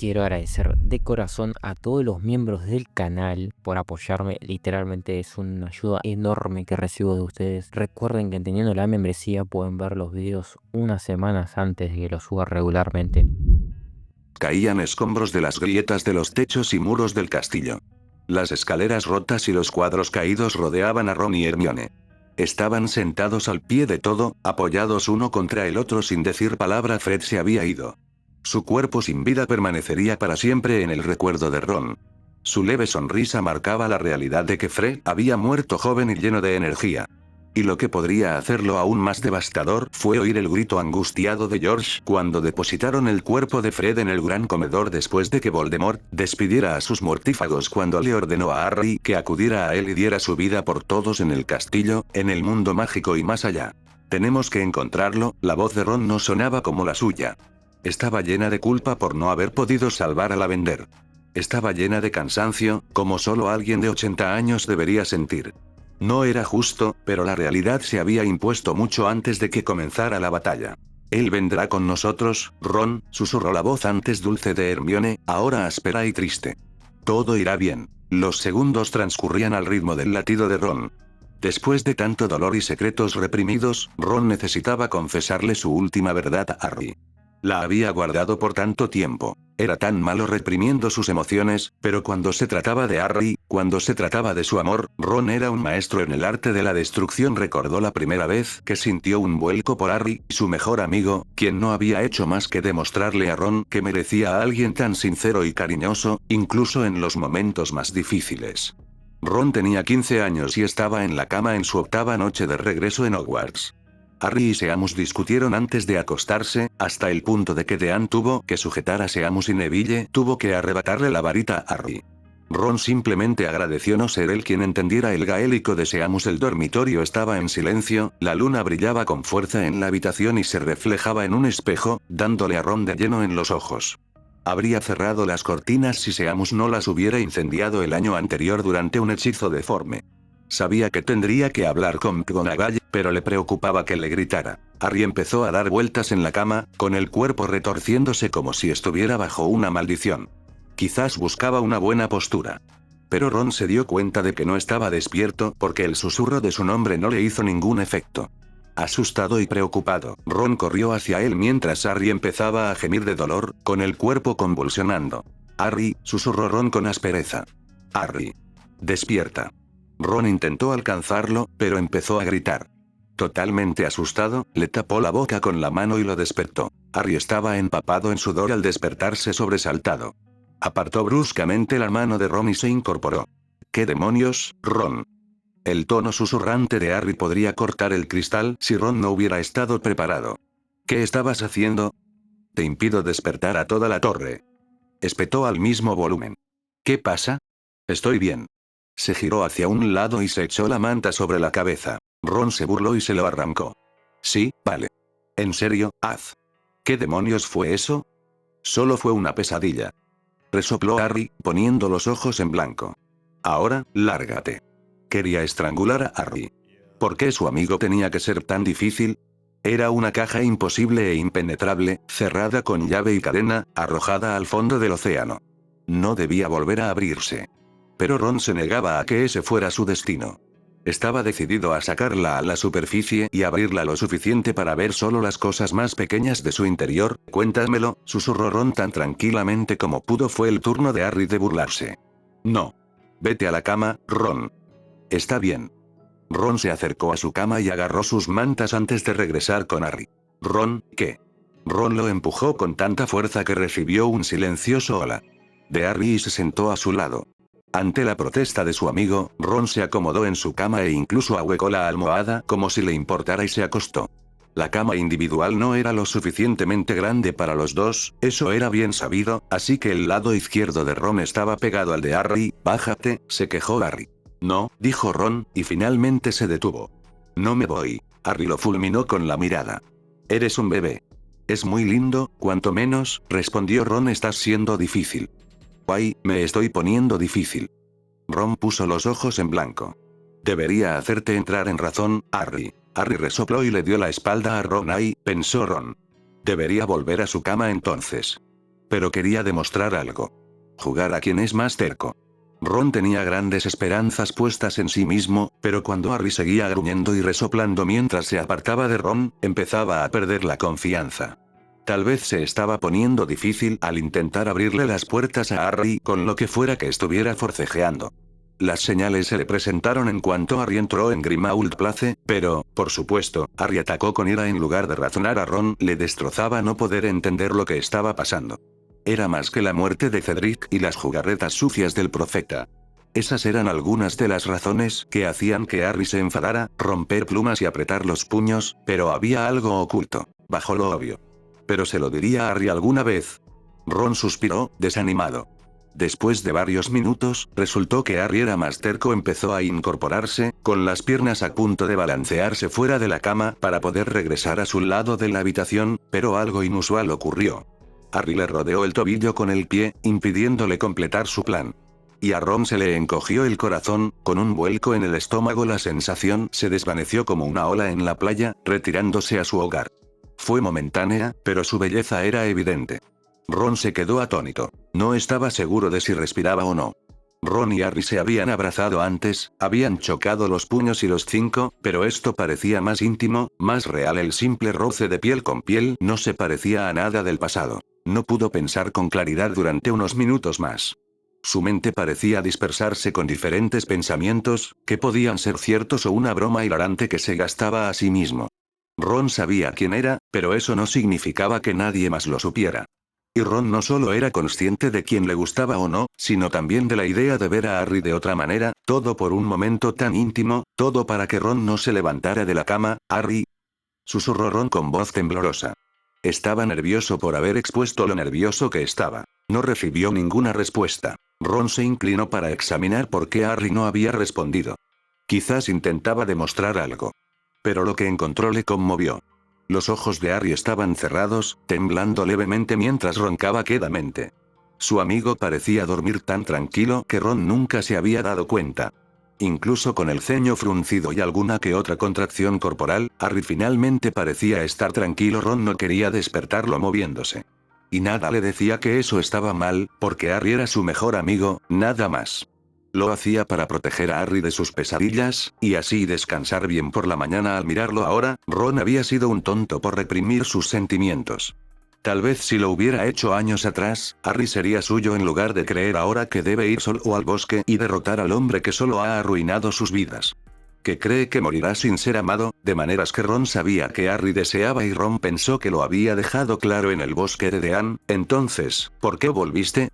Quiero agradecer de corazón a todos los miembros del canal por apoyarme. Literalmente es una ayuda enorme que recibo de ustedes. Recuerden que teniendo la membresía pueden ver los videos unas semanas antes de que los suba regularmente. Caían escombros de las grietas de los techos y muros del castillo. Las escaleras rotas y los cuadros caídos rodeaban a Ron y Hermione. Estaban sentados al pie de todo, apoyados uno contra el otro sin decir palabra. Fred se había ido. Su cuerpo sin vida permanecería para siempre en el recuerdo de Ron. Su leve sonrisa marcaba la realidad de que Fred había muerto joven y lleno de energía. Y lo que podría hacerlo aún más devastador fue oír el grito angustiado de George cuando depositaron el cuerpo de Fred en el gran comedor después de que Voldemort despidiera a sus mortífagos cuando le ordenó a Harry que acudiera a él y diera su vida por todos en el castillo, en el mundo mágico y más allá. Tenemos que encontrarlo. La voz de Ron no sonaba como la suya. Estaba llena de culpa por no haber podido salvar a Lavender. Estaba llena de cansancio, como solo alguien de 80 años debería sentir. No era justo, pero la realidad se había impuesto mucho antes de que comenzara la batalla. Él vendrá con nosotros, Ron, susurró la voz antes dulce de Hermione, ahora áspera y triste. Todo irá bien. Los segundos transcurrían al ritmo del latido de Ron. Después de tanto dolor y secretos reprimidos, Ron necesitaba confesarle su última verdad a Harry. La había guardado por tanto tiempo. Era tan malo reprimiendo sus emociones, pero cuando se trataba de Harry, cuando se trataba de su amor, Ron era un maestro en el arte de la destrucción. Recordó la primera vez que sintió un vuelco por Harry, su mejor amigo, quien no había hecho más que demostrarle a Ron que merecía a alguien tan sincero y cariñoso, incluso en los momentos más difíciles. Ron tenía 15 años y estaba en la cama en su octava noche de regreso en Hogwarts. Harry y Seamus discutieron antes de acostarse, hasta el punto de que Dean tuvo que sujetar a Seamus y Neville tuvo que arrebatarle la varita a Harry. Ron simplemente agradeció no ser él quien entendiera el gaélico de Seamus. El dormitorio estaba en silencio, la luna brillaba con fuerza en la habitación y se reflejaba en un espejo, dándole a Ron de lleno en los ojos. Habría cerrado las cortinas si Seamus no las hubiera incendiado el año anterior durante un hechizo deforme. Sabía que tendría que hablar con McGonagall, pero le preocupaba que le gritara. Harry empezó a dar vueltas en la cama, con el cuerpo retorciéndose como si estuviera bajo una maldición. Quizás buscaba una buena postura. Pero Ron se dio cuenta de que no estaba despierto porque el susurro de su nombre no le hizo ningún efecto. Asustado y preocupado, Ron corrió hacia él mientras Harry empezaba a gemir de dolor, con el cuerpo convulsionando. «Harry», susurró Ron con aspereza. «Harry. Despierta». Ron intentó alcanzarlo, pero empezó a gritar. Totalmente asustado, le tapó la boca con la mano y lo despertó. Harry estaba empapado en sudor al despertarse sobresaltado. Apartó bruscamente la mano de Ron y se incorporó. «¿Qué demonios, Ron?» El tono susurrante de Harry podría cortar el cristal si Ron no hubiera estado preparado. «¿Qué estabas haciendo?» «Te impido despertar a toda la torre», espetó al mismo volumen. «¿Qué pasa?» «Estoy bien». Se giró hacia un lado y se echó la manta sobre la cabeza. Ron se burló y se lo arrancó. «Sí, vale. En serio, haz. ¿Qué demonios fue eso?» «Solo fue una pesadilla», resopló Harry, poniendo los ojos en blanco. «Ahora, lárgate». Quería estrangular a Harry. ¿Por qué su amigo tenía que ser tan difícil? Era una caja imposible e impenetrable, cerrada con llave y cadena, arrojada al fondo del océano. No debía volver a abrirse. Pero Ron se negaba a que ese fuera su destino. Estaba decidido a sacarla a la superficie y abrirla lo suficiente para ver solo las cosas más pequeñas de su interior. «Cuéntamelo», susurró Ron tan tranquilamente como pudo. Fue el turno de Harry de burlarse. «No. Vete a la cama, Ron». «Está bien». Ron se acercó a su cama y agarró sus mantas antes de regresar con Harry. «Ron, ¿qué?» Ron lo empujó con tanta fuerza que recibió un silencioso hola de Harry y se sentó a su lado. Ante la protesta de su amigo, Ron se acomodó en su cama e incluso ahuecó la almohada como si le importara y se acostó. La cama individual no era lo suficientemente grande para los dos, eso era bien sabido, así que el lado izquierdo de Ron estaba pegado al de Harry. «Bájate», se quejó Harry. «No», dijo Ron, y finalmente se detuvo. «No me voy». Harry lo fulminó con la mirada. «Eres un bebé». «Es muy lindo, cuanto menos», respondió Ron. «Estás siendo difícil». «Ay, me estoy poniendo difícil». Ron puso los ojos en blanco. «Debería hacerte entrar en razón, Harry». Harry resopló y le dio la espalda a Ron. «Ay», pensó Ron. «Debería volver a su cama entonces». pero quería demostrar algo. Jugar a quien es más terco. Ron tenía grandes esperanzas puestas en sí mismo, pero cuando Harry seguía gruñendo y resoplando mientras se apartaba de Ron, empezaba a perder la confianza. Tal vez se estaba poniendo difícil al intentar abrirle las puertas a Harry con lo que fuera que estuviera forcejeando. Las señales se le presentaron en cuanto Harry entró en Grimmauld Place, pero, por supuesto, Harry atacó con ira en lugar de razonar a Ron, le destrozaba no poder entender lo que estaba pasando. Era más que la muerte de Cedric y las jugarretas sucias del profeta. Esas eran algunas de las razones que hacían que Harry se enfadara, romper plumas y apretar los puños, pero había algo oculto, bajo lo obvio. ¿Pero se lo diría a Harry alguna vez? Ron suspiró, desanimado. Después de varios minutos, resultó que Harry era más terco, empezó a incorporarse, con las piernas a punto de balancearse fuera de la cama para poder regresar a su lado de la habitación, pero algo inusual ocurrió. Harry le rodeó el tobillo con el pie, impidiéndole completar su plan. Y a Ron se le encogió el corazón, con un vuelco en el estómago la sensación se desvaneció como una ola en la playa, retirándose a su hogar. Fue momentánea, pero su belleza era evidente. Ron se quedó atónito. No estaba seguro de si respiraba o no. Ron y Harry se habían abrazado antes, habían chocado los puños y los cinco, pero esto parecía más íntimo, más real. El simple roce de piel con piel no se parecía a nada del pasado. No pudo pensar con claridad durante unos minutos más. Su mente parecía dispersarse con diferentes pensamientos, que podían ser ciertos o una broma hilarante que se gastaba a sí mismo. Ron sabía quién era, pero eso no significaba que nadie más lo supiera. Y Ron no solo era consciente de quién le gustaba o no, sino también de la idea de ver a Harry de otra manera, todo por un momento tan íntimo, todo para que Ron no se levantara de la cama. «Harry», susurró Ron con voz temblorosa. Estaba nervioso por haber expuesto lo nervioso que estaba. No recibió ninguna respuesta. Ron se inclinó para examinar por qué Harry no había respondido. Quizás intentaba demostrar algo. Pero lo que encontró le conmovió. Los ojos de Harry estaban cerrados, temblando levemente mientras roncaba quedamente. Su amigo parecía dormir tan tranquilo que Ron nunca se había dado cuenta. Incluso con el ceño fruncido y alguna que otra contracción corporal, Harry finalmente parecía estar tranquilo. Ron no quería despertarlo moviéndose. Y nada le decía que eso estaba mal, porque Harry era su mejor amigo, nada más. Lo hacía para proteger a Harry de sus pesadillas, y así descansar bien por la mañana. Al mirarlo ahora, Ron había sido un tonto por reprimir sus sentimientos. Tal vez si lo hubiera hecho años atrás, Harry sería suyo en lugar de creer ahora que debe ir solo al bosque y derrotar al hombre que solo ha arruinado sus vidas. Que cree que morirá sin ser amado, de maneras que Ron sabía que Harry deseaba y Ron pensó que lo había dejado claro en el bosque de Dean. Entonces, ¿por qué volviste?,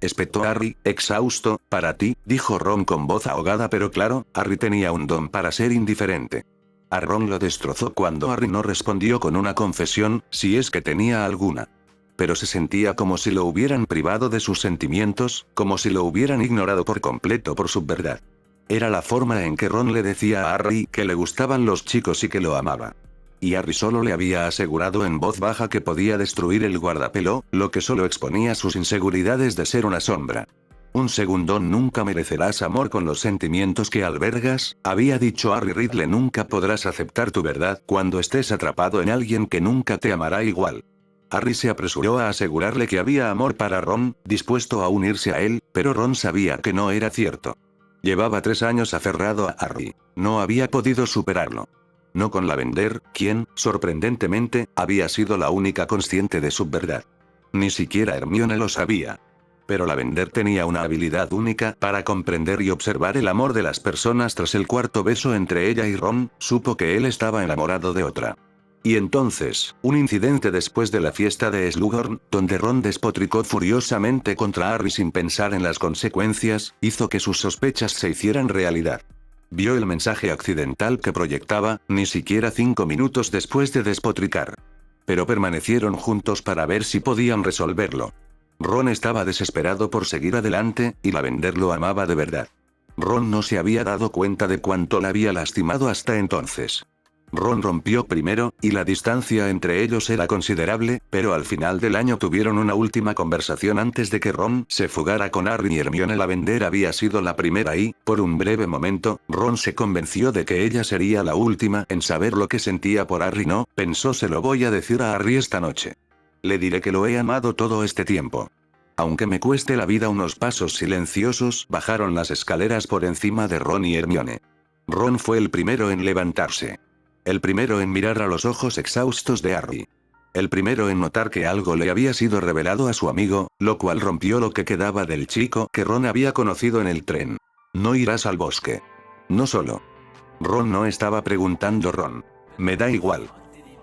espetó Harry, exhausto. Para ti, dijo Ron con voz ahogada, pero claro, Harry tenía un don para ser indiferente. A Ron lo destrozó cuando Harry no respondió con una confesión, si es que tenía alguna. Pero se sentía como si lo hubieran privado de sus sentimientos, como si lo hubieran ignorado por completo por su verdad. Era la forma en que Ron le decía a Harry que le gustaban los chicos y que lo amaba. Y Harry solo le había asegurado en voz baja que podía destruir el guardapelo, lo que solo exponía sus inseguridades de ser una sombra. Un segundo nunca merecerás amor con los sentimientos que albergas, había dicho Harry Ridley. Nunca podrás aceptar tu verdad cuando estés atrapado en alguien que nunca te amará igual. Harry se apresuró a asegurarle que había amor para Ron, dispuesto a unirse a él, pero Ron sabía que no era cierto. Llevaba 3 años aferrado a Harry. No había podido superarlo. No con Lavender, quien, sorprendentemente, había sido la única consciente de su verdad. Ni siquiera Hermione lo sabía. Pero Lavender tenía una habilidad única para comprender y observar el amor de las personas. Tras el 4.º beso entre ella y Ron, supo que él estaba enamorado de otra. Y entonces, un incidente después de la fiesta de Slughorn, donde Ron despotricó furiosamente contra Harry sin pensar en las consecuencias, hizo que sus sospechas se hicieran realidad. Vio el mensaje accidental que proyectaba, ni siquiera 5 minutos después de despotricar. Pero permanecieron juntos para ver si podían resolverlo. Ron estaba desesperado por seguir adelante, y Lavender lo amaba de verdad. Ron no se había dado cuenta de cuánto la había lastimado hasta entonces. Ron rompió primero, y la distancia entre ellos era considerable, pero al final del año tuvieron una última conversación antes de que Ron se fugara con Harry y Hermione. Lavender había sido la primera y, por un breve momento, Ron se convenció de que ella sería la última en saber lo que sentía por Harry. No, pensó, se lo voy a decir a Harry esta noche. Le diré que lo he amado todo este tiempo. Aunque me cueste la vida, unos pasos silenciosos bajaron las escaleras por encima de Ron y Hermione. Ron fue el primero en levantarse. El primero en mirar a los ojos exhaustos de Harry. El primero en notar que algo le había sido revelado a su amigo, lo cual rompió lo que quedaba del chico que Ron había conocido en el tren. No irás al bosque. No solo. Ron no estaba preguntando Ron. Me da igual.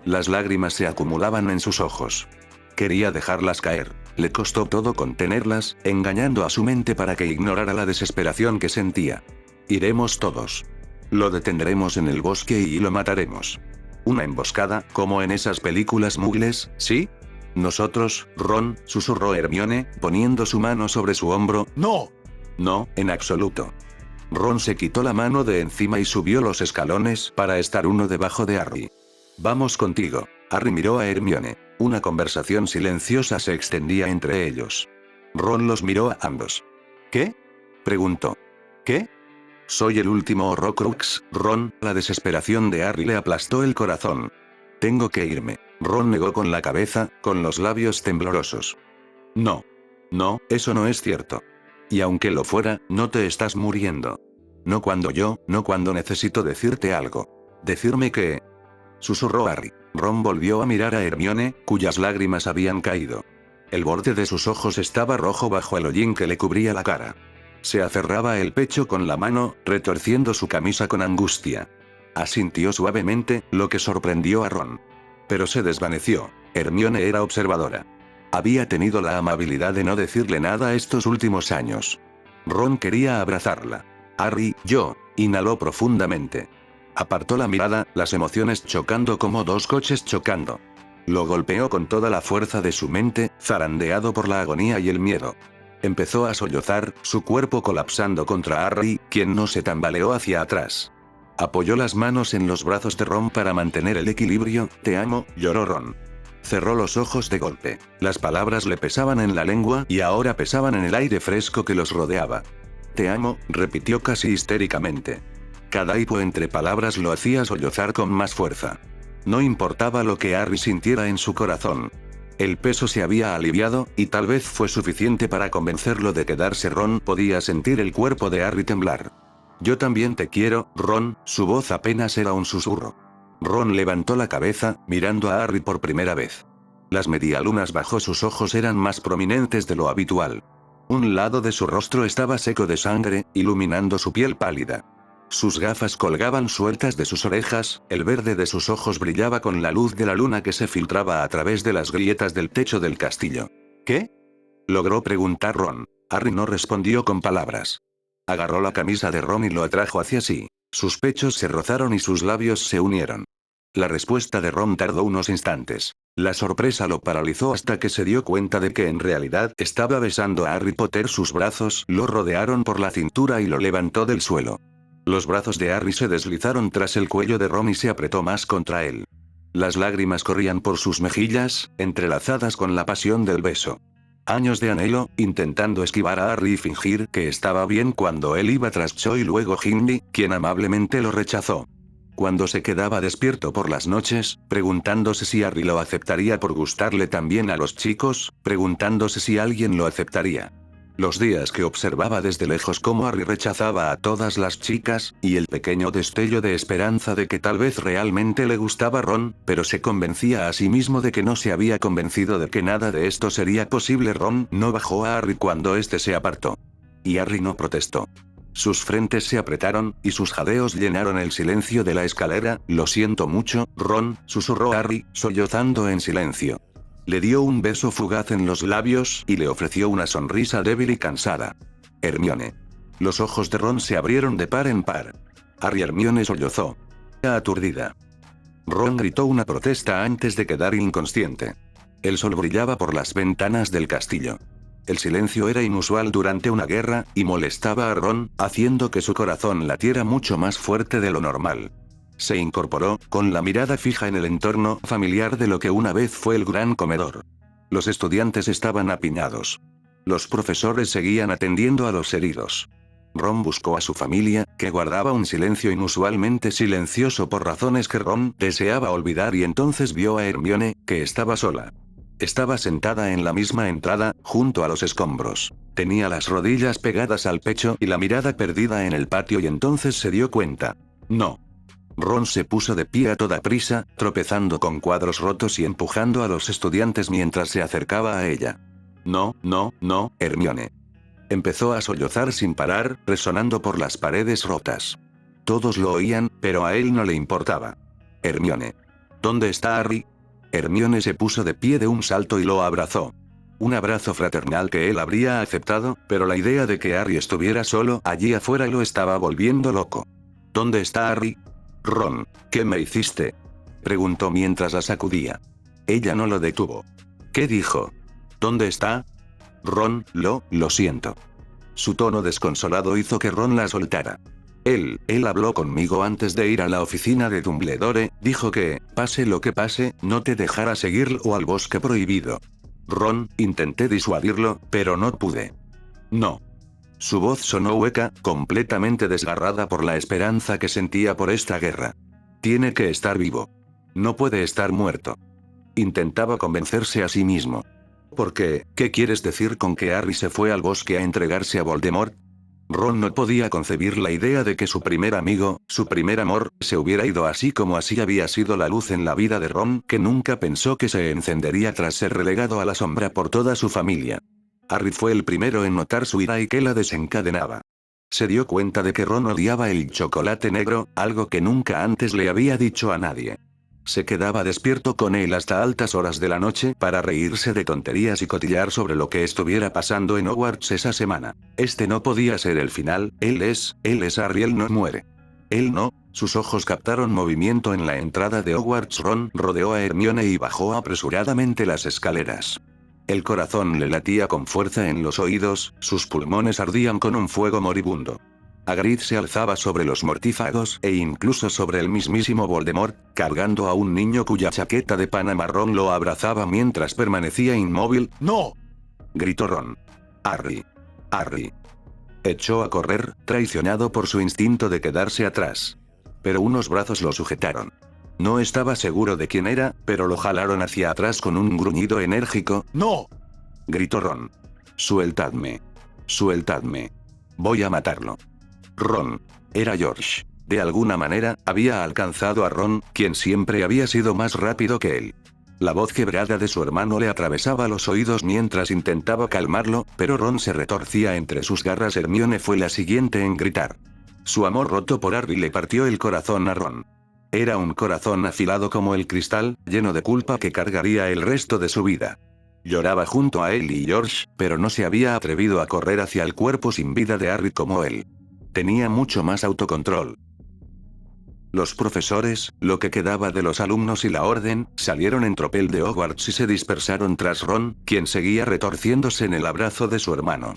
Las lágrimas se acumulaban en sus ojos. Quería dejarlas caer. Le costó todo contenerlas, engañando a su mente para que ignorara la desesperación que sentía. Iremos todos. Lo detendremos en el bosque y lo mataremos. ¿Una emboscada, como en esas películas muggles, sí? Nosotros, Ron, susurró Hermione, poniendo su mano sobre su hombro. ¡No! No, en absoluto. Ron se quitó la mano de encima y subió los escalones para estar uno debajo de Harry. Vamos contigo. Harry miró a Hermione. Una conversación silenciosa se extendía entre ellos. Ron los miró a ambos. ¿Qué? Preguntó. ¿Qué? Soy el último Horrocrux, Ron. La desesperación de Harry le aplastó el corazón. Tengo que irme. Ron negó con la cabeza, con los labios temblorosos. No. No, eso no es cierto. Y aunque lo fuera, no te estás muriendo. No cuando necesito decirte algo. Decirme que... Susurró Harry. Ron volvió a mirar a Hermione, cuyas lágrimas habían caído. El borde de sus ojos estaba rojo bajo el hollín que le cubría la cara. Se aferraba el pecho con la mano, retorciendo su camisa con angustia. Asintió suavemente, lo que sorprendió a Ron. Pero se desvaneció. Hermione era observadora. Había tenido la amabilidad de no decirle nada estos últimos años. Ron quería abrazarla. Harry, inhaló profundamente. Apartó la mirada, las emociones chocando como dos coches chocando. Lo golpeó con toda la fuerza de su mente, zarandeado por la agonía y el miedo. Empezó a sollozar, su cuerpo colapsando contra Harry, quien no se tambaleó hacia atrás. Apoyó las manos en los brazos de Ron para mantener el equilibrio. Te amo, lloró Ron. Cerró los ojos de golpe. Las palabras le pesaban en la lengua y ahora pesaban en el aire fresco que los rodeaba. Te amo, repitió casi histéricamente. Cada hipo entre palabras lo hacía sollozar con más fuerza. No importaba lo que Harry sintiera en su corazón. El peso se había aliviado, y tal vez fue suficiente para convencerlo de quedarse. Ron podía sentir el cuerpo de Harry temblar. Yo también te quiero, Ron. Su voz apenas era un susurro. Ron levantó la cabeza, mirando a Harry por primera vez. Las medialunas bajo sus ojos eran más prominentes de lo habitual. Un lado de su rostro estaba seco de sangre, iluminando su piel pálida. Sus gafas colgaban sueltas de sus orejas, el verde de sus ojos brillaba con la luz de la luna que se filtraba a través de las grietas del techo del castillo. ¿Qué? Logró preguntar Ron. Harry no respondió con palabras. Agarró la camisa de Ron y lo atrajo hacia sí. Sus pechos se rozaron y sus labios se unieron. La respuesta de Ron tardó unos instantes. La sorpresa lo paralizó hasta que se dio cuenta de que en realidad estaba besando a Harry Potter. Sus brazos lo rodearon por la cintura y lo levantó del suelo. Los brazos de Harry se deslizaron tras el cuello de Ron y se apretó más contra él. Las lágrimas corrían por sus mejillas, entrelazadas con la pasión del beso. Años de anhelo, intentando esquivar a Harry y fingir que estaba bien cuando él iba tras Cho y luego Ginny, quien amablemente lo rechazó. Cuando se quedaba despierto por las noches, preguntándose si Harry lo aceptaría por gustarle también a los chicos, preguntándose si alguien lo aceptaría. Los días que observaba desde lejos cómo Harry rechazaba a todas las chicas, y el pequeño destello de esperanza de que tal vez realmente le gustaba Ron, pero se convencía a sí mismo de que no se había convencido de que nada de esto sería posible. Ron no bajó a Harry cuando éste se apartó. Y Harry no protestó. Sus frentes se apretaron, y sus jadeos llenaron el silencio de la escalera. Lo siento mucho, Ron, susurró Harry, sollozando en silencio. Le dio un beso fugaz en los labios, y le ofreció una sonrisa débil y cansada. Hermione. Los ojos de Ron se abrieron de par en par. Harry. Hermione sollozó. Aturdida. Ron gritó una protesta antes de quedar inconsciente. El sol brillaba por las ventanas del castillo. El silencio era inusual durante una guerra, y molestaba a Ron, haciendo que su corazón latiera mucho más fuerte de lo normal. Se incorporó, con la mirada fija en el entorno familiar de lo que una vez fue el gran comedor. Los estudiantes estaban apiñados. Los profesores seguían atendiendo a los heridos. Ron buscó a su familia, que guardaba un silencio inusualmente silencioso por razones que Ron deseaba olvidar, y entonces vio a Hermione, que estaba sola. Estaba sentada en la misma entrada, junto a los escombros. Tenía las rodillas pegadas al pecho y la mirada perdida en el patio y entonces se dio cuenta. No. Ron se puso de pie a toda prisa, tropezando con cuadros rotos y empujando a los estudiantes mientras se acercaba a ella. No, no, no, Hermione. Empezó a sollozar sin parar, resonando por las paredes rotas. Todos lo oían, pero a él no le importaba. Hermione. ¿Dónde está Harry? Hermione se puso de pie de un salto y lo abrazó. Un abrazo fraternal que él habría aceptado, pero la idea de que Harry estuviera solo allí afuera lo estaba volviendo loco. ¿Dónde está Harry? Ron, ¿qué me hiciste? Preguntó mientras la sacudía. Ella no lo detuvo. ¿Qué dijo? ¿Dónde está? Ron, lo siento. Su tono desconsolado hizo que Ron la soltara. Él habló conmigo antes de ir a la oficina de Dumbledore, dijo que, pase lo que pase, no te dejara seguirlo al bosque prohibido. Ron, intenté disuadirlo, pero no pude. No. Su voz sonó hueca, completamente desgarrada por la esperanza que sentía por esta guerra. Tiene que estar vivo. No puede estar muerto. Intentaba convencerse a sí mismo. ¿Por qué? ¿Qué quieres decir con que Harry se fue al bosque a entregarse a Voldemort? Ron no podía concebir la idea de que su primer amigo, su primer amor, se hubiera ido así como así había sido la luz en la vida de Ron, que nunca pensó que se encendería tras ser relegado a la sombra por toda su familia. Harry fue el primero en notar su ira y que la desencadenaba. Se dio cuenta de que Ron odiaba el chocolate negro, algo que nunca antes le había dicho a nadie. Se quedaba despierto con él hasta altas horas de la noche para reírse de tonterías y cotillar sobre lo que estuviera pasando en Hogwarts esa semana. Este no podía ser el final, él es Harry, él no muere. Él no. Sus ojos captaron movimiento en la entrada de Hogwarts. Ron rodeó a Hermione y bajó apresuradamente las escaleras. El corazón le latía con fuerza en los oídos, sus pulmones ardían con un fuego moribundo. Hagrid se alzaba sobre los mortífagos e incluso sobre el mismísimo Voldemort, cargando a un niño cuya chaqueta de pana marrón lo abrazaba mientras permanecía inmóvil. ¡No!, gritó Ron. Harry. Harry. Echó a correr, traicionado por su instinto de quedarse atrás. Pero unos brazos lo sujetaron. No estaba seguro de quién era, pero lo jalaron hacia atrás con un gruñido enérgico. ¡No!, gritó Ron. Sueltadme. Sueltadme. Voy a matarlo. Ron. Era George. De alguna manera, había alcanzado a Ron, quien siempre había sido más rápido que él. La voz quebrada de su hermano le atravesaba los oídos mientras intentaba calmarlo, pero Ron se retorcía entre sus garras. Hermione fue la siguiente en gritar. Su amor roto por Harry le partió el corazón a Ron. Era un corazón afilado como el cristal, lleno de culpa que cargaría el resto de su vida. Lloraba junto a él y George, pero no se había atrevido a correr hacia el cuerpo sin vida de Harry como él. Tenía mucho más autocontrol. Los profesores, lo que quedaba de los alumnos y la orden, salieron en tropel de Hogwarts y se dispersaron tras Ron, quien seguía retorciéndose en el abrazo de su hermano.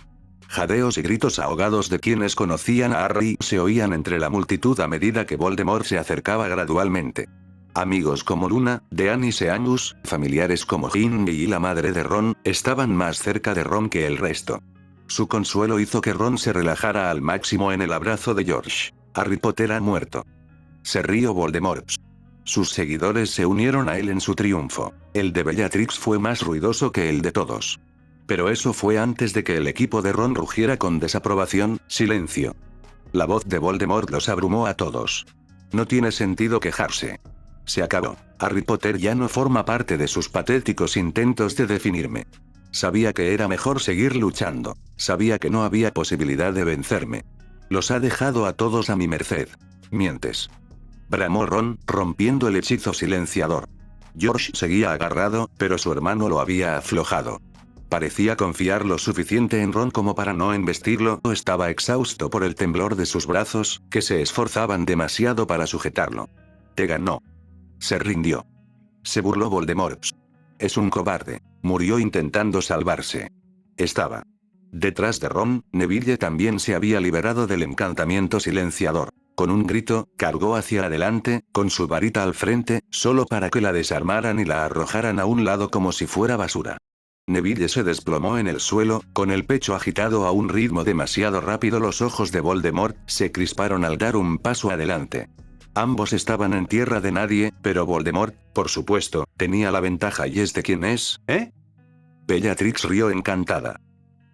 Jadeos y gritos ahogados de quienes conocían a Harry se oían entre la multitud a medida que Voldemort se acercaba gradualmente. Amigos como Luna, Dean y Seamus, familiares como Ginny y la madre de Ron, estaban más cerca de Ron que el resto. Su consuelo hizo que Ron se relajara al máximo en el abrazo de George. Harry Potter ha muerto. Se rió Voldemort. Sus seguidores se unieron a él en su triunfo. El de Bellatrix fue más ruidoso que el de todos. Pero eso fue antes de que el equipo de Ron rugiera con desaprobación. Silencio. La voz de Voldemort los abrumó a todos. No tiene sentido quejarse. Se acabó. Harry Potter ya no forma parte de sus patéticos intentos de definirme. Sabía que era mejor seguir luchando. Sabía que no había posibilidad de vencerme. Los ha dejado a todos a mi merced. Mientes. Bramó Ron, rompiendo el hechizo silenciador. George seguía agarrado, pero su hermano lo había aflojado. Parecía confiar lo suficiente en Ron como para no embestirlo, o estaba exhausto por el temblor de sus brazos, que se esforzaban demasiado para sujetarlo. Te ganó. Se rindió. Se burló Voldemort. Es un cobarde. Murió intentando salvarse. Estaba detrás de Ron. Neville también se había liberado del encantamiento silenciador. Con un grito, cargó hacia adelante, con su varita al frente, solo para que la desarmaran y la arrojaran a un lado como si fuera basura. Neville se desplomó en el suelo, con el pecho agitado a un ritmo demasiado rápido. Los ojos de Voldemort se crisparon al dar un paso adelante. Ambos estaban en tierra de nadie, pero Voldemort, por supuesto, tenía la ventaja. ¿Y este quién es, eh? Bellatrix rió encantada.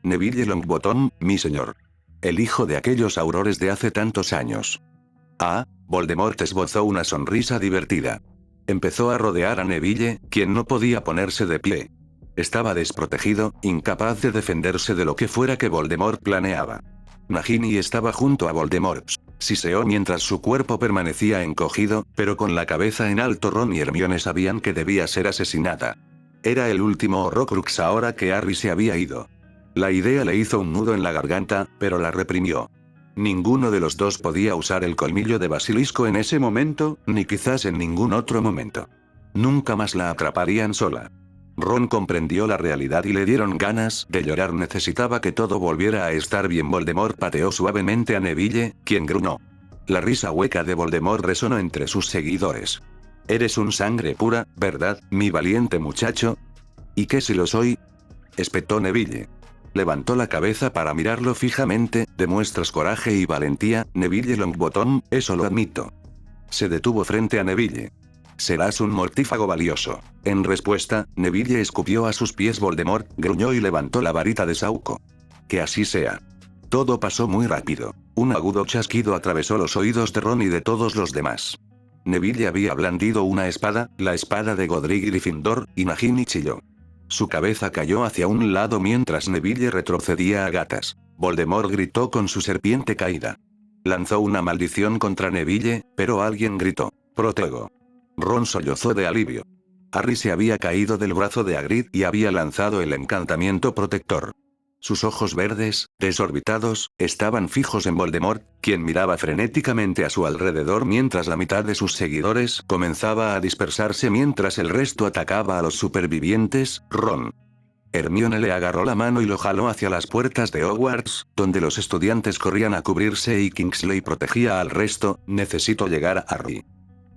Neville Longbottom, mi señor. El hijo de aquellos aurores de hace tantos años. Ah, Voldemort esbozó una sonrisa divertida. Empezó a rodear a Neville, quien no podía ponerse de pie. Estaba desprotegido, incapaz de defenderse de lo que fuera que Voldemort planeaba. Nagini estaba junto a Voldemort. Siseó mientras su cuerpo permanecía encogido, pero con la cabeza en alto. Ron y Hermione sabían que debía ser asesinada. Era el último Horrocrux ahora que Harry se había ido. La idea le hizo un nudo en la garganta, pero la reprimió. Ninguno de los dos podía usar el colmillo de basilisco en ese momento, ni quizás en ningún otro momento. Nunca más la atraparían sola. Ron comprendió la realidad y le dieron ganas de llorar. Necesitaba que todo volviera a estar bien. Voldemort pateó suavemente a Neville, quien gruñó. La risa hueca de Voldemort resonó entre sus seguidores. «Eres un sangre pura, ¿verdad, mi valiente muchacho?» «¿Y qué si lo soy?» espetó Neville. Levantó la cabeza para mirarlo fijamente. «Demuestras coraje y valentía, Neville Longbottom, eso lo admito». Se detuvo frente a Neville. «Serás un mortífago valioso». En respuesta, Neville escupió a sus pies. Voldemort gruñó y levantó la varita de Sauco. «Que así sea». Todo pasó muy rápido. Un agudo chasquido atravesó los oídos de Ron y de todos los demás. Neville había blandido una espada, la espada de Godric Gryffindor, y Nagini chilló. Su cabeza cayó hacia un lado mientras Neville retrocedía a gatas. Voldemort gritó con su serpiente caída. Lanzó una maldición contra Neville, pero alguien gritó: «Protego». Ron sollozó de alivio. Harry se había caído del brazo de Hagrid y había lanzado el encantamiento protector. Sus ojos verdes, desorbitados, estaban fijos en Voldemort, quien miraba frenéticamente a su alrededor mientras la mitad de sus seguidores comenzaba a dispersarse mientras el resto atacaba a los supervivientes. Ron. Hermione le agarró la mano y lo jaló hacia las puertas de Hogwarts, donde los estudiantes corrían a cubrirse y Kingsley protegía al resto. «Necesito llegar a Harry».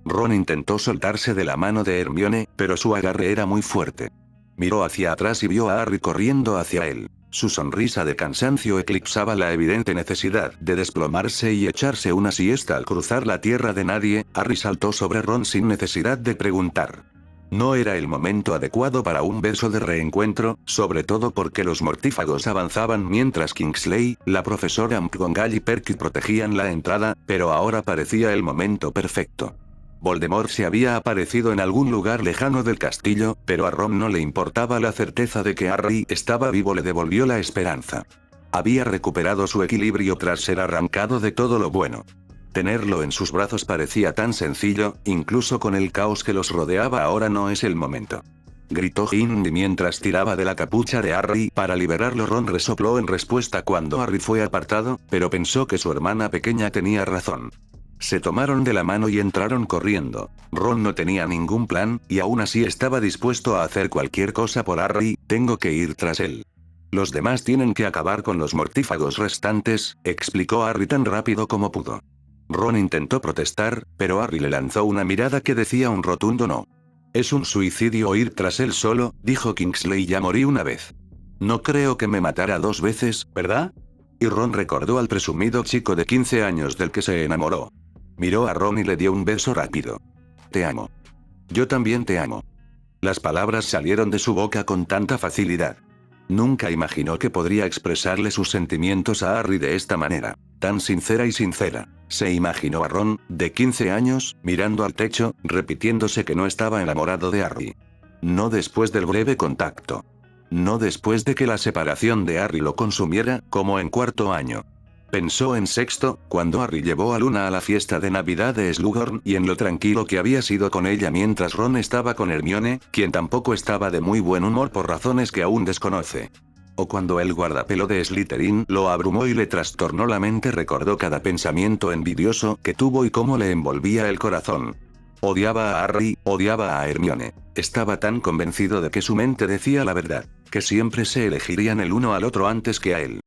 Ron intentó soltarse de la mano de Hermione, pero su agarre era muy fuerte. Miró hacia atrás y vio a Harry corriendo hacia él. Su sonrisa de cansancio eclipsaba la evidente necesidad de desplomarse y echarse una siesta al cruzar la tierra de nadie. Harry saltó sobre Ron sin necesidad de preguntar. No era el momento adecuado para un beso de reencuentro, sobre todo porque los mortífagos avanzaban mientras Kingsley, la profesora McGonagall y Perky protegían la entrada, pero ahora parecía el momento perfecto. Voldemort se había aparecido en algún lugar lejano del castillo, pero a Ron no le importaba. La certeza de que Harry estaba vivo le devolvió la esperanza. Había recuperado su equilibrio tras ser arrancado de todo lo bueno. Tenerlo en sus brazos parecía tan sencillo, incluso con el caos que los rodeaba. «Ahora no es el momento», gritó Ginny mientras tiraba de la capucha de Harry para liberarlo. Ron resopló en respuesta cuando Harry fue apartado, pero pensó que su hermana pequeña tenía razón. Se tomaron de la mano y entraron corriendo. Ron no tenía ningún plan, y aún así estaba dispuesto a hacer cualquier cosa por Harry. «Tengo que ir tras él. Los demás tienen que acabar con los mortífagos restantes», explicó Harry tan rápido como pudo. Ron intentó protestar, pero Harry le lanzó una mirada que decía un rotundo no. «Es un suicidio ir tras él solo», dijo Kingsley. «Ya morí una vez. No creo que me matara dos veces, ¿verdad?» Y Ron recordó al presumido chico de 15 años del que se enamoró. Miró a Ron y le dio un beso rápido. «Te amo». «Yo también te amo». Las palabras salieron de su boca con tanta facilidad. Nunca imaginó que podría expresarle sus sentimientos a Harry de esta manera, tan sincera y sincera. Se imaginó a Ron, de 15 años, mirando al techo, repitiéndose que no estaba enamorado de Harry. No después del breve contacto. No después de que la separación de Harry lo consumiera, como en cuarto año. Pensó en sexto, cuando Harry llevó a Luna a la fiesta de Navidad de Slughorn y en lo tranquilo que había sido con ella mientras Ron estaba con Hermione, quien tampoco estaba de muy buen humor por razones que aún desconoce. O cuando el guardapelo de Slytherin lo abrumó y le trastornó la mente. Recordó cada pensamiento envidioso que tuvo y cómo le envolvía el corazón. Odiaba a Harry, odiaba a Hermione. Estaba tan convencido de que su mente decía la verdad, que siempre se elegirían el uno al otro antes que a él.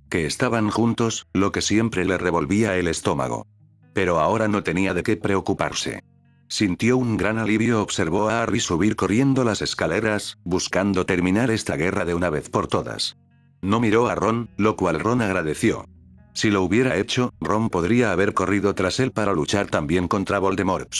Que estaban juntos, lo que siempre le revolvía el estómago. Pero ahora no tenía de qué preocuparse. Sintió un gran alivio. Observó a Harry subir corriendo las escaleras, buscando terminar esta guerra de una vez por todas. No miró a Ron, lo cual Ron agradeció. Si lo hubiera hecho, Ron podría haber corrido tras él para luchar también contra Voldemort.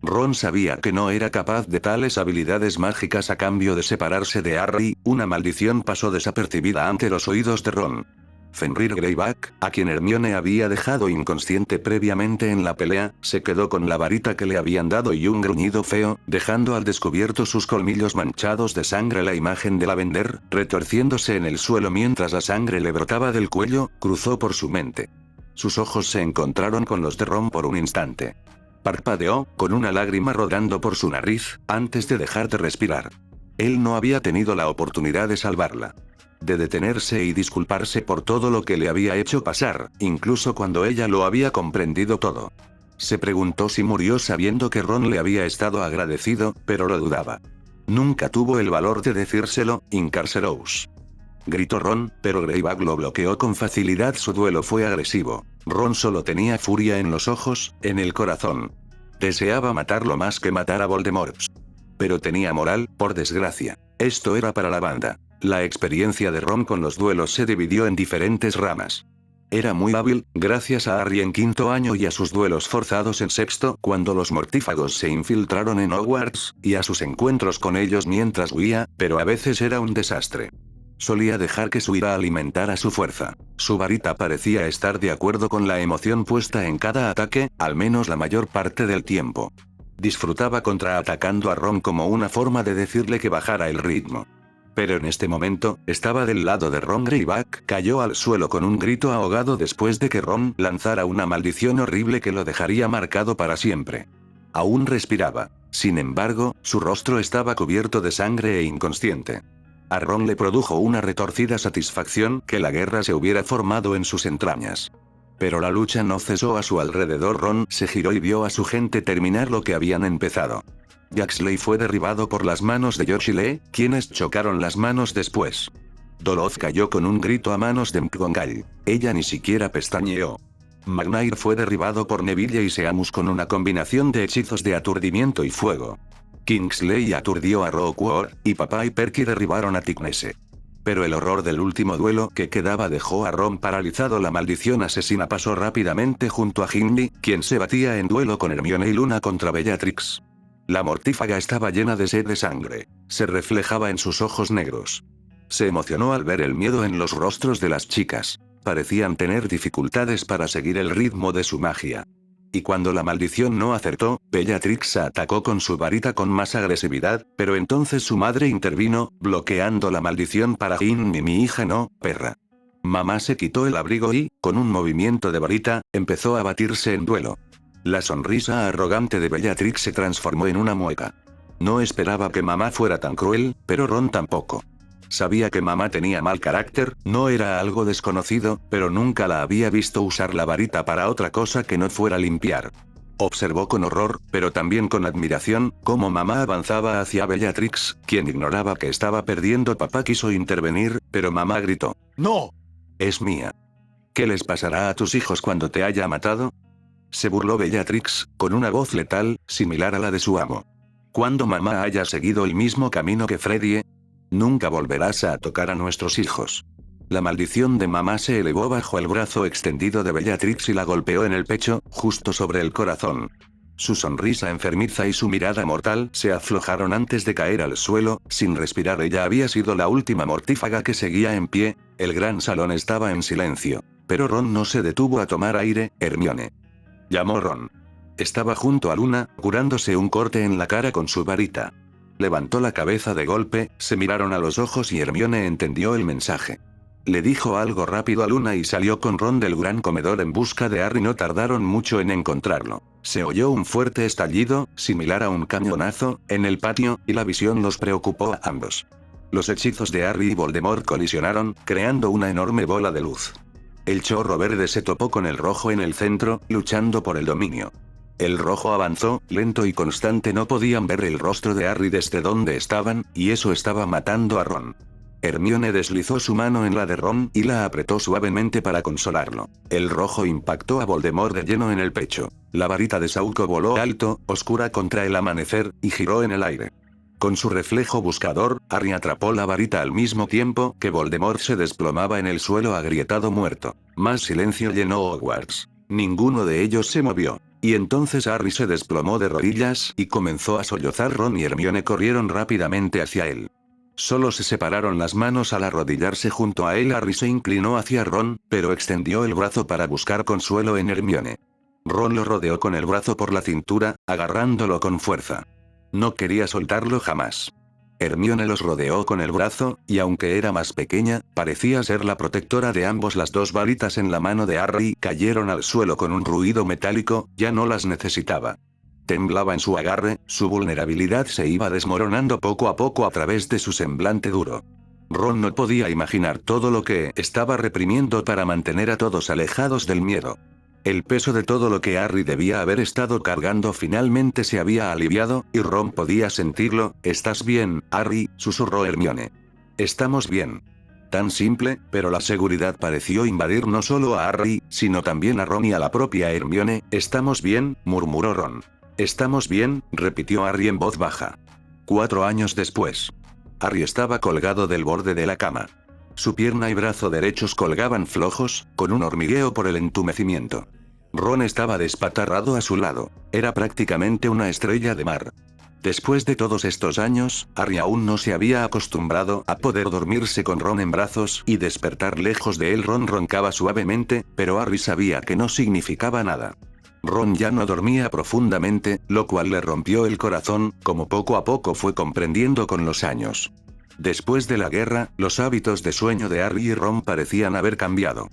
Ron sabía que no era capaz de tales habilidades mágicas a cambio de separarse de Harry. Una maldición pasó desapercibida ante los oídos de Ron. Fenrir Greyback, a quien Hermione había dejado inconsciente previamente en la pelea, se quedó con la varita que le habían dado y un gruñido feo, dejando al descubierto sus colmillos manchados de sangre. La imagen de Lavender, retorciéndose en el suelo mientras la sangre le brotaba del cuello, cruzó por su mente. Sus ojos se encontraron con los de Ron por un instante. Parpadeó, con una lágrima rodando por su nariz, antes de dejar de respirar. Él no había tenido la oportunidad de salvarla. De detenerse y disculparse por todo lo que le había hecho pasar, incluso cuando ella lo había comprendido todo. Se preguntó si murió sabiendo que Ron le había estado agradecido, pero lo dudaba. Nunca tuvo el valor de decírselo. Incarcerouse. Gritó Ron, pero Greyback lo bloqueó con facilidad. Su duelo fue agresivo. Ron solo tenía furia en los ojos, en el corazón. Deseaba matarlo más que matar a Voldemort. Pero tenía moral, por desgracia. Esto era para la banda. La experiencia de Ron con los duelos se dividió en diferentes ramas. Era muy hábil, gracias a Harry en quinto año y a sus duelos forzados en sexto, cuando los mortífagos se infiltraron en Hogwarts, y a sus encuentros con ellos mientras huía, pero a veces era un desastre. Solía dejar que su ira alimentara su fuerza. Su varita parecía estar de acuerdo con la emoción puesta en cada ataque, al menos la mayor parte del tiempo. Disfrutaba contraatacando a Ron como una forma de decirle que bajara el ritmo. Pero en este momento, estaba del lado de Ron. Greyback cayó al suelo con un grito ahogado después de que Ron lanzara una maldición horrible que lo dejaría marcado para siempre. Aún respiraba. Sin embargo, su rostro estaba cubierto de sangre e inconsciente. A Ron le produjo una retorcida satisfacción que la guerra se hubiera formado en sus entrañas. Pero la lucha no cesó a su alrededor. Ron se giró y vio a su gente terminar lo que habían empezado. Jaxley fue derribado por las manos de George y Lee, quienes chocaron las manos después. Doloz cayó con un grito a manos de McGonagall. Ella ni siquiera pestañeó. McNair fue derribado por Neville y Seamus con una combinación de hechizos de aturdimiento y fuego. Kingsley aturdió a Roquefort, y Papá y Perky derribaron a Tignes. Pero el horror del último duelo que quedaba dejó a Ron paralizado. La maldición asesina pasó rápidamente junto a Ginny, quien se batía en duelo con Hermione y Luna contra Bellatrix. La mortífaga estaba llena de sed de sangre. Se reflejaba en sus ojos negros. Se emocionó al ver el miedo en los rostros de las chicas. Parecían tener dificultades para seguir el ritmo de su magia. Y cuando la maldición no acertó, Bellatrix atacó con su varita con más agresividad, pero entonces su madre intervino, bloqueando la maldición para Ginny. Mi hija no, perra. Mamá se quitó el abrigo y, con un movimiento de varita, empezó a batirse en duelo. La sonrisa arrogante de Bellatrix se transformó en una mueca. No esperaba que mamá fuera tan cruel, pero Ron tampoco. Sabía que mamá tenía mal carácter, no era algo desconocido, pero nunca la había visto usar la varita para otra cosa que no fuera limpiar. Observó con horror, pero también con admiración, cómo mamá avanzaba hacia Bellatrix, quien ignoraba que estaba perdiendo. Papá quiso intervenir, pero mamá gritó: ¡No! Es mía. ¿Qué les pasará a tus hijos cuando te haya matado? Se burló Bellatrix, con una voz letal, similar a la de su amo. Cuando mamá haya seguido el mismo camino que Freddy, nunca volverás a tocar a nuestros hijos. La maldición de mamá se elevó bajo el brazo extendido de Bellatrix y la golpeó en el pecho, justo sobre el corazón. Su sonrisa enfermiza y su mirada mortal se aflojaron antes de caer al suelo, sin respirar. Ella había sido la última mortífaga que seguía en pie. El gran salón estaba en silencio. Pero Ron no se detuvo a tomar aire. Hermione. Llamó Ron. Estaba junto a Luna, curándose un corte en la cara con su varita. Levantó la cabeza de golpe, se miraron a los ojos y Hermione entendió el mensaje. Le dijo algo rápido a Luna y salió con Ron del gran comedor en busca de Harry. No tardaron mucho en encontrarlo. Se oyó un fuerte estallido, similar a un cañonazo, en el patio, y la visión los preocupó a ambos. Los hechizos de Harry y Voldemort colisionaron, creando una enorme bola de luz. El chorro verde se topó con el rojo en el centro, luchando por el dominio. El rojo avanzó, lento y constante. No podían ver el rostro de Harry desde donde estaban, y eso estaba matando a Ron. Hermione deslizó su mano en la de Ron y la apretó suavemente para consolarlo. El rojo impactó a Voldemort de lleno en el pecho. La varita de Sauco voló alto, oscura contra el amanecer, y giró en el aire. Con su reflejo buscador, Harry atrapó la varita al mismo tiempo que Voldemort se desplomaba en el suelo agrietado muerto. Más silencio llenó Hogwarts. Ninguno de ellos se movió. Y entonces Harry se desplomó de rodillas y comenzó a sollozar. Ron y Hermione corrieron rápidamente hacia él. Solo se separaron las manos al arrodillarse junto a él. Harry se inclinó hacia Ron, pero extendió el brazo para buscar consuelo en Hermione. Ron lo rodeó con el brazo por la cintura, agarrándolo con fuerza. No quería soltarlo jamás. Hermione los rodeó con el brazo, y aunque era más pequeña, parecía ser la protectora de ambos. Las dos varitas en la mano de Harry cayeron al suelo con un ruido metálico, ya no las necesitaba. Temblaba en su agarre, su vulnerabilidad se iba desmoronando poco a poco a través de su semblante duro. Ron no podía imaginar todo lo que estaba reprimiendo para mantener a todos alejados del miedo. El peso de todo lo que Harry debía haber estado cargando finalmente se había aliviado, y Ron podía sentirlo. «¿Estás bien, Harry?», susurró Hermione. «Estamos bien». Tan simple, pero la seguridad pareció invadir no solo a Harry, sino también a Ron y a la propia Hermione. «¿Estamos bien?», murmuró Ron. «Estamos bien», repitió Harry en voz baja. 4 años después. Harry estaba colgado del borde de la cama. Su pierna y brazo derechos colgaban flojos, con un hormigueo por el entumecimiento. Ron estaba despatarrado a su lado. Era prácticamente una estrella de mar. Después de todos estos años, Harry aún no se había acostumbrado a poder dormirse con Ron en brazos y despertar lejos de él. Ron roncaba suavemente, pero Harry sabía que no significaba nada. Ron ya no dormía profundamente, lo cual le rompió el corazón, como poco a poco fue comprendiendo con los años. Después de la guerra, los hábitos de sueño de Harry y Ron parecían haber cambiado.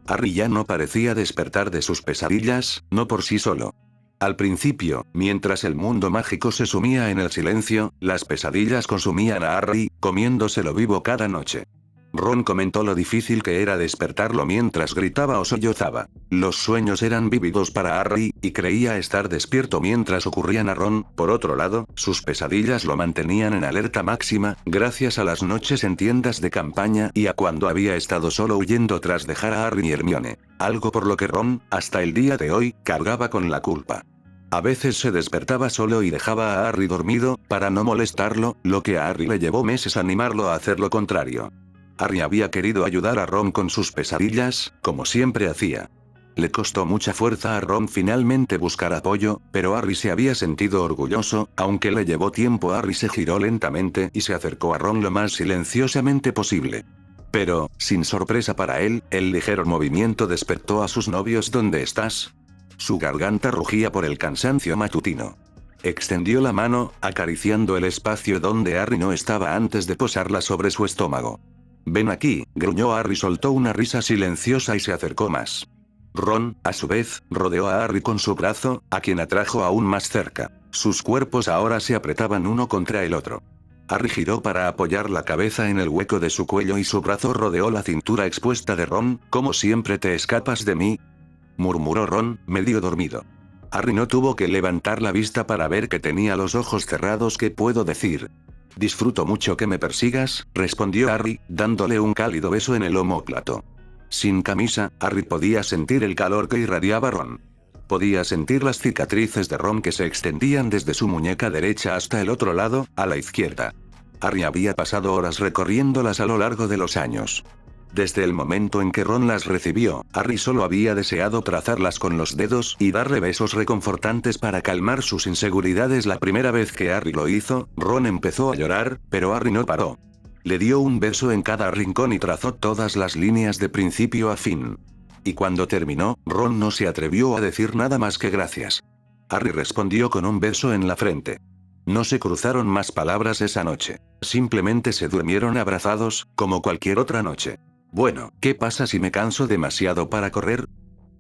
Harry ya no parecía despertar de sus pesadillas, no por sí solo. Al principio, mientras el mundo mágico se sumía en el silencio, las pesadillas consumían a Harry, comiéndoselo vivo cada noche. Ron comentó lo difícil que era despertarlo mientras gritaba o sollozaba. Los sueños eran vívidos para Harry, y creía estar despierto mientras ocurrían a Ron. Por otro lado, sus pesadillas lo mantenían en alerta máxima, gracias a las noches en tiendas de campaña y a cuando había estado solo huyendo tras dejar a Harry y Hermione. Algo por lo que Ron, hasta el día de hoy, cargaba con la culpa. A veces se despertaba solo y dejaba a Harry dormido, para no molestarlo, lo que a Harry le llevó meses animarlo a hacer lo contrario. Harry había querido ayudar a Ron con sus pesadillas, como siempre hacía. Le costó mucha fuerza a Ron finalmente buscar apoyo, pero Harry se había sentido orgulloso. Aunque le llevó tiempo, Harry se giró lentamente y se acercó a Ron lo más silenciosamente posible. Pero, sin sorpresa para él, el ligero movimiento despertó a sus novios. «¿Dónde estás?». Su garganta rugía por el cansancio matutino. Extendió la mano, acariciando el espacio donde Harry no estaba antes de posarla sobre su estómago. «Ven aquí», gruñó Harry. Soltó una risa silenciosa y se acercó más. Ron, a su vez, rodeó a Harry con su brazo, a quien atrajo aún más cerca. Sus cuerpos ahora se apretaban uno contra el otro. Harry giró para apoyar la cabeza en el hueco de su cuello y su brazo rodeó la cintura expuesta de Ron. «¿Cómo siempre te escapas de mí?», murmuró Ron, medio dormido. Harry no tuvo que levantar la vista para ver que tenía los ojos cerrados. «¿Qué puedo decir?». «Disfruto mucho que me persigas», respondió Harry, dándole un cálido beso en el omóplato. Sin camisa, Harry podía sentir el calor que irradiaba Ron. Podía sentir las cicatrices de Ron que se extendían desde su muñeca derecha hasta el otro lado, a la izquierda. Harry había pasado horas recorriéndolas a lo largo de los años. Desde el momento en que Ron las recibió, Harry solo había deseado trazarlas con los dedos y darle besos reconfortantes para calmar sus inseguridades. La primera vez que Harry lo hizo, Ron empezó a llorar, pero Harry no paró. Le dio un beso en cada rincón y trazó todas las líneas de principio a fin. Y cuando terminó, Ron no se atrevió a decir nada más que gracias. Harry respondió con un beso en la frente. No se cruzaron más palabras esa noche. Simplemente se durmieron abrazados, como cualquier otra noche. «Bueno, ¿qué pasa si me canso demasiado para correr?»,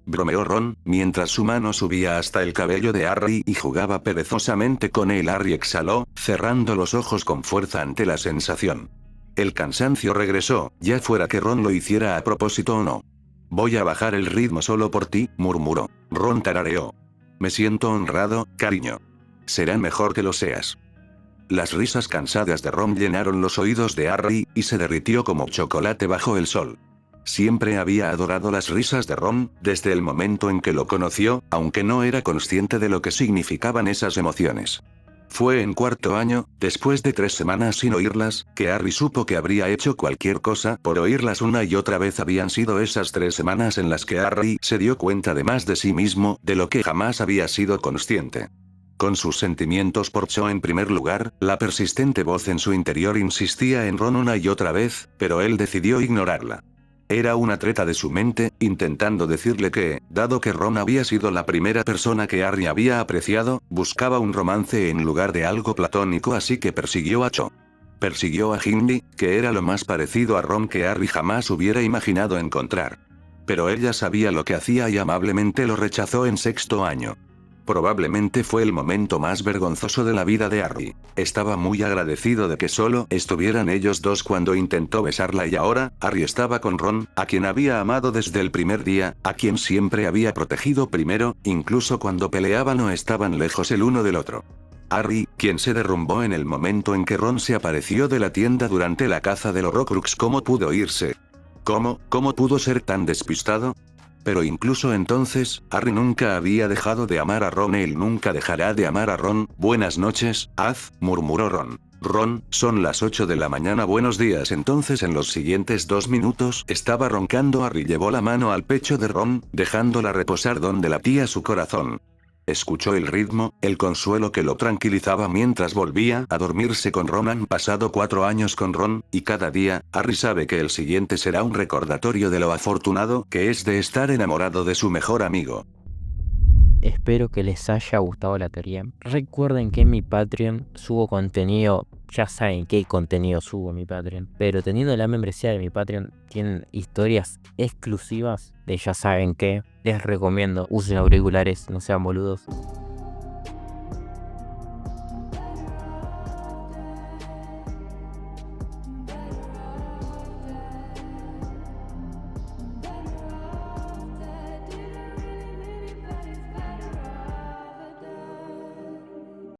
bromeó Ron, mientras su mano subía hasta el cabello de Harry y jugaba perezosamente con él. Harry exhaló, cerrando los ojos con fuerza ante la sensación. El cansancio regresó, ya fuera que Ron lo hiciera a propósito o no. «Voy a bajar el ritmo solo por ti», murmuró. Ron tarareó. «Me siento honrado, cariño». «Será mejor que lo seas». Las risas cansadas de Ron llenaron los oídos de Harry, y se derritió como chocolate bajo el sol. Siempre había adorado las risas de Ron, desde el momento en que lo conoció, aunque no era consciente de lo que significaban esas emociones. Fue en cuarto año, después de 3 semanas sin oírlas, que Harry supo que habría hecho cualquier cosa por oírlas una y otra vez. Habían sido esas 3 semanas en las que Harry se dio cuenta de más de sí mismo, de lo que jamás había sido consciente. Con sus sentimientos por Cho en primer lugar, la persistente voz en su interior insistía en Ron una y otra vez, pero él decidió ignorarla. Era una treta de su mente, intentando decirle que, dado que Ron había sido la primera persona que Harry había apreciado, buscaba un romance en lugar de algo platónico, así que persiguió a Cho. Persiguió a Ginny, que era lo más parecido a Ron que Harry jamás hubiera imaginado encontrar. Pero ella sabía lo que hacía y amablemente lo rechazó en sexto año. Probablemente fue el momento más vergonzoso de la vida de Harry. Estaba muy agradecido de que solo estuvieran ellos dos cuando intentó besarla, y ahora, Harry estaba con Ron, a quien había amado desde el primer día, a quien siempre había protegido primero, incluso cuando peleaban o estaban lejos el uno del otro. Harry, quien se derrumbó en el momento en que Ron se apareció de la tienda durante la caza del Horrocrux. ¿Cómo pudo irse? ¿Cómo pudo ser tan despistado? Pero incluso entonces, Harry nunca había dejado de amar a Ron. Él nunca dejará de amar a Ron. Buenas noches, Az, murmuró Ron. Ron, son las 8 de la mañana. Buenos días. Entonces en los siguientes 2 minutos estaba roncando. Harry llevó la mano al pecho de Ron, dejándola reposar donde latía su corazón. Escuchó el ritmo, el consuelo que lo tranquilizaba mientras volvía a dormirse con Ron. Han pasado 4 años con Ron, y cada día, Harry sabe que el siguiente será un recordatorio de lo afortunado que es de estar enamorado de su mejor amigo. Espero que les haya gustado la teoría. Recuerden que en mi Patreon subo contenido, ya saben qué contenido subo en mi Patreon, pero teniendo la membresía de mi Patreon tienen historias exclusivas de ya saben qué. Les recomiendo, usen auriculares, no sean boludos.